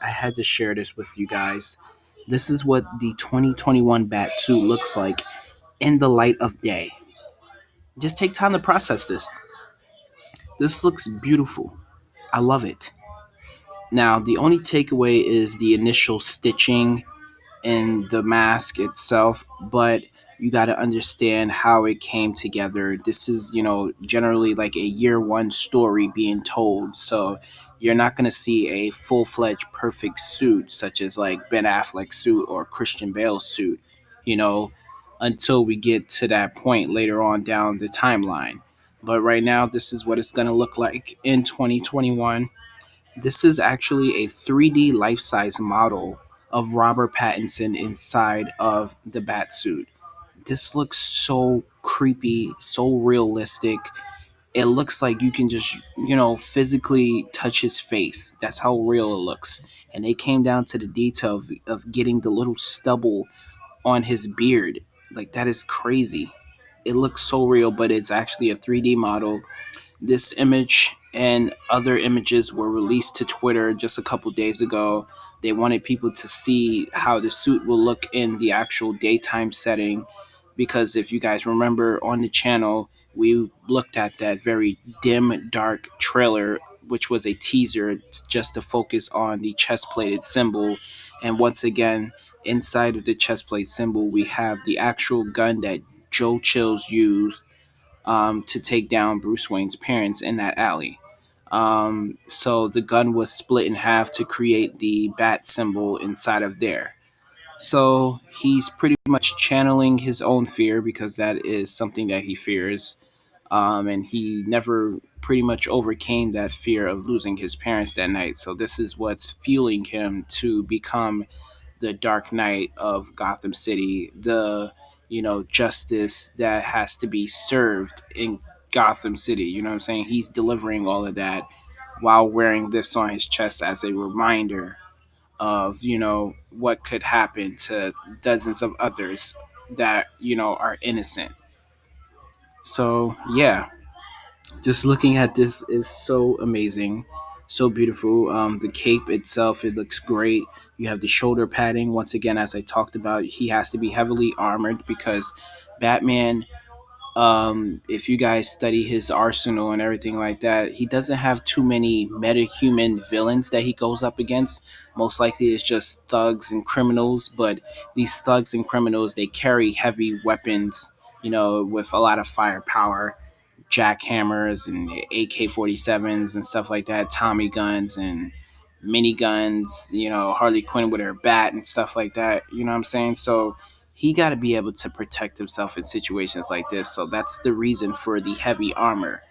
I had to share this with you guys. This is what the 2021 Batsuit looks like in the light of day. Just take time to process this. This looks beautiful. I love it. Now, the only takeaway is the initial stitching in the mask itself, but you got to understand how it came together. This is, generally like a year one story being told. So you're not going to see a full fledged perfect suit, such as like Ben Affleck's suit or Christian Bale's suit, you know, until we get to that point later on down the timeline. But right now, this is what it's going to look like in 2021. This is actually a 3D life size model of Robert Pattinson inside of the Batsuit. This looks so creepy, so realistic. It looks like you can just, physically touch his face. That's how real it looks. And they came down to the detail of getting the little stubble on his beard. Like, that is crazy. It looks so real, but it's actually a 3D model. This image and other images were released to Twitter just a couple days ago. They wanted people to see how the suit will look in the actual daytime setting. Because if you guys remember on the channel, we looked at that very dim, dark trailer, which was a teaser just to focus on the chest plated symbol. And once again, inside of the chest plate symbol, we have the actual gun that Joe Chills used to take down Bruce Wayne's parents in that alley. So the gun was split in half to create the bat symbol inside of there. So he's pretty much channeling his own fear because that is something that he fears. And he never pretty much overcame that fear of losing his parents that night. So this is what's fueling him to become the Dark Knight of Gotham City, the justice that has to be served in Gotham City. You know what I'm saying? He's delivering all of that while wearing this on his chest as a reminder of what could happen to dozens of others that are innocent. So yeah, just looking at this is so amazing, so beautiful. The cape itself, it looks great. You have the shoulder padding. Once again, as I talked about, he has to be heavily armored because Batman, if you guys study his arsenal and everything like that, he doesn't have too many metahuman villains that he goes up against. Most likely it's just thugs and criminals, but these thugs and criminals, they carry heavy weapons, with a lot of firepower, jackhammers and AK-47s and stuff like that, Tommy guns and miniguns, Harley Quinn with her bat and stuff like that. You know what I'm saying? So he got to be able to protect himself in situations like this. So that's the reason for the heavy armor.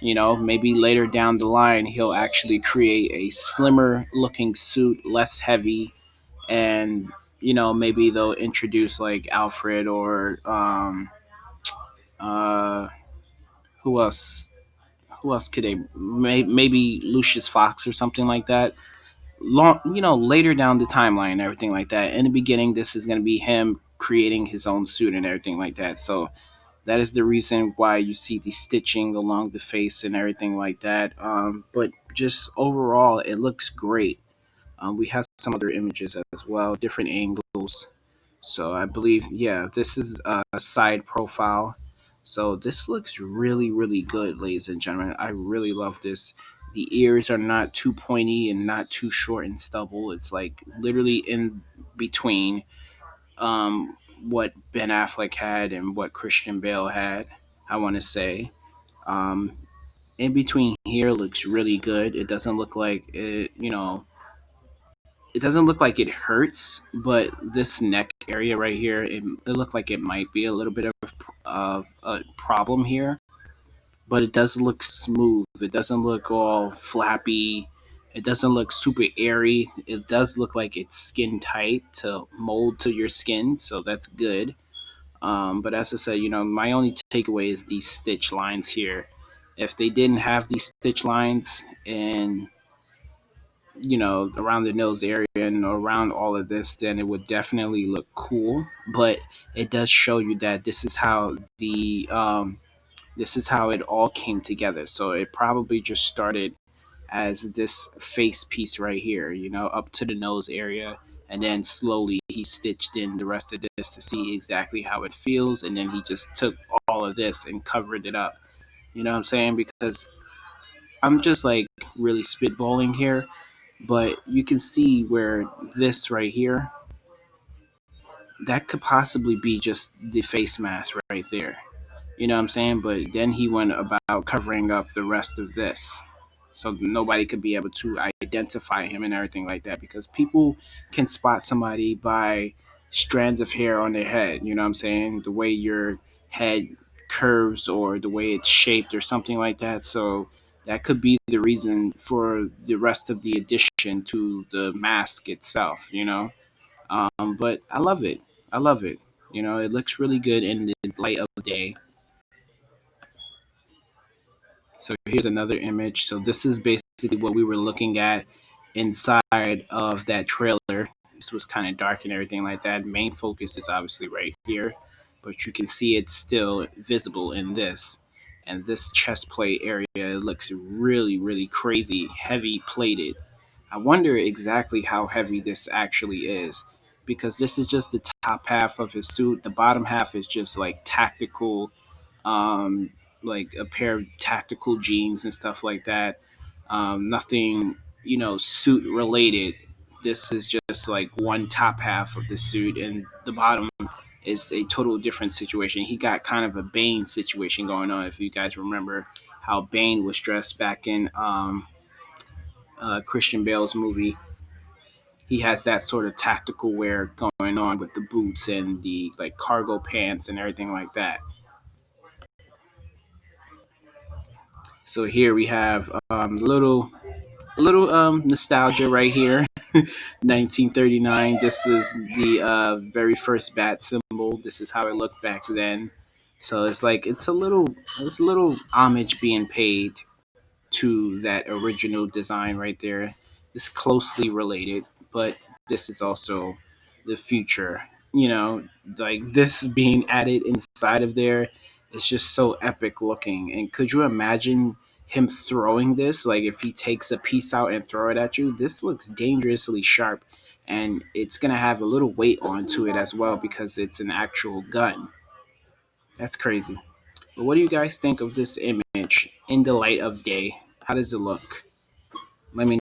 Maybe later down the line, he'll actually create a slimmer looking suit, less heavy, and maybe they'll introduce like Alfred or uh, who else? Who else could they? Maybe Lucius Fox or something like that. Long, later down the timeline and everything like that. In the beginning, this is going to be him creating his own suit and everything like that. So that is the reason why you see the stitching along the face and everything like that. But just overall, it looks great. We have some other images as well, different angles. So I believe, yeah, this is a side profile. So this looks really, really good, ladies and gentlemen. I really love this. The ears are not too pointy and not too short and stubble. It's like literally in between um, what Ben Affleck had and what Christian Bale had, I want to say. Um, in between here looks really good. It doesn't look like it doesn't look like it hurts, but this neck area right here, it looked like it might be a little bit of a problem here, but it does look smooth. It doesn't look all flappy. It doesn't look super airy. It does look like it's skin tight to mold to your skin, so that's good. But as I said, my only takeaway is these stitch lines here. If they didn't have these stitch lines and around the nose area and around all of this, then it would definitely look cool. But it does show you that this is how it all came together. So it probably just started as this face piece right here, up to the nose area. And then slowly he stitched in the rest of this to see exactly how it feels. And then he just took all of this and covered it up. You know what I'm saying? Because I'm just like really spitballing here, but you can see where this right here, that could possibly be just the face mask right there. You know what I'm saying? But then he went about covering up the rest of this. So nobody could be able to identify him and everything like that because people can spot somebody by strands of hair on their head. You know what I'm saying? The way your head curves or the way it's shaped or something like that. So that could be the reason for the rest of the addition to the mask itself. But I love it. I love it. It looks really good in the light of day. So here's another image. So this is basically what we were looking at inside of that trailer. This was kind of dark and everything like that. Main focus is obviously right here, but you can see it's still visible in this. And this chest plate area looks really, really crazy, heavy plated. I wonder exactly how heavy this actually is because this is just the top half of his suit. The bottom half is just like tactical, um, like a pair of tactical jeans and stuff like that. Nothing, suit related. This is just like one top half of the suit, and the bottom is a total different situation. He got kind of a Bane situation going on. If you guys remember how Bane was dressed back in Christian Bale's movie, he has that sort of tactical wear going on with the boots and the like cargo pants and everything like that. So here we have a little nostalgia right here. 1939. This is the very first bat symbol. This is how it looked back then. So it's like it's a little homage being paid to that original design right there. It's closely related, but this is also the future. Like this being added inside of there, it's just so epic looking. And could you imagine him throwing this? Like if he takes a piece out and throw it at you, this looks dangerously sharp, and it's gonna have a little weight onto it as well because it's an actual gun. That's crazy. But what do you guys think of this image in the light of day? How does it look? Let me